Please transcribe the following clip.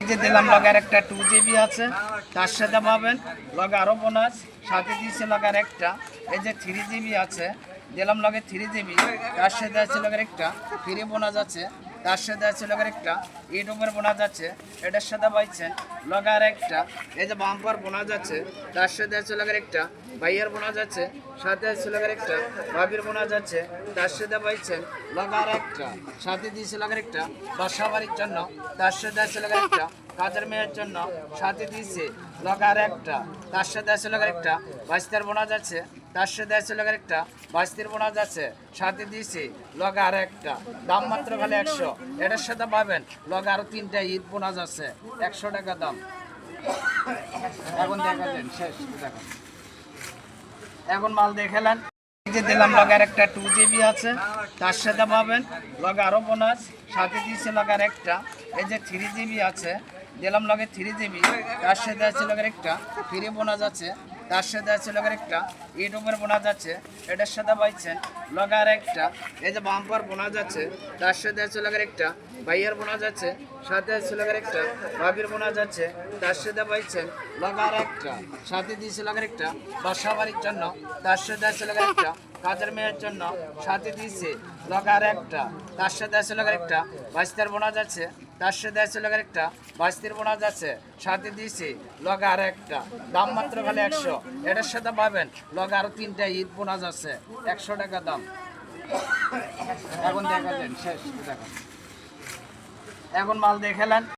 যে দিলাম লগার একটা 2 GB আছে, তার সাথে পাবেন লগে আরো বোনাস, সাথে দিয়েছে লগার একটা। এই যে 3 GB আছে, দিলাম লগে 3 GB, তার সাথে আছে লগার একটা ফ্রি বোনাস আছে, তার সাথে আছে লগার একটা ইউটিউবের বোনাস আছে, এটার সাথে পাইছেন লগার একটা। এই যে বাম্পার বোনাস আছে, তার সাথে আছে লগার একটা ভাইয়ের বোনাস আছে, সাথে আছে লগার একটা ভাবির বোনাস আছে, তার সাথে পাইছেন লগার একটা। সাথে দিয়েছে লগার একটা বাসা বাড়ির জন্য, তার সাথে আছে লগার একটা কাজের মেয়ের জন্য, সাথে দিয়েছে লগার একটা। তার সাথে আছে লগার একটা বাইস্তার বোনাস আছে, তার সাথে আছে লগার একটা বাইস্তির বোনাস আছে, সাথে দিয়েছে লগার একটা। দাম মাত্র খালি 100। এটার সাথে পাবেন লগা আরো 3টা ঈদ বোনাস আছে, 100 টাকা দাম। এখন দেখালেন শেষ, দেখেন এখন মাল দেখালেন। যে দিলাম লগার একটা 2 GB আছে, তার সাথে পাবেন লগা আরো বোনাস, সাথে দিয়েছে লগার একটা। এই যে 3 GB আছে, দিলাম লগে 3 GB, তার সাথে আছে লগার একটা ফ্রি বোনাস আছে, তার সাথে আছে লগার একটা ইউটিউবের বোনাস আছে, এটার সাথে পাইছেন লগার একটা। এই যে বাম্পার বোনাস আছে, তার সাথে আছে লগার একটা ভাইয়ের বোনাস আছে, সাথে আছে লগার একটা ভাবির বোনাস আছে, তার সাথে পাইছেন লগার একটা। সাথে দিয়েছে লগার একটা বাসা বাড়ির জন্য, তার সাথে আছে লগার একটা কাজের মেয়ের জন্য, সাথে দিয়েছে লগার একটা। তার সাথে আছে লগার একটা বাইস্তার বোনাস আছে, তার সাথে আছে লগার একটা বাইস্তির বোনাস আছে, সাথে দিয়েছে লগার একটা। দাম মাত্র খালি 100। এটার সাথে পাবেন লগা আরো 3টা ঈদ বোনাস আছে, 100 টাকা দাম। এখন দেখালেন শেষ, দেখেন এখন মাল দেখালেন।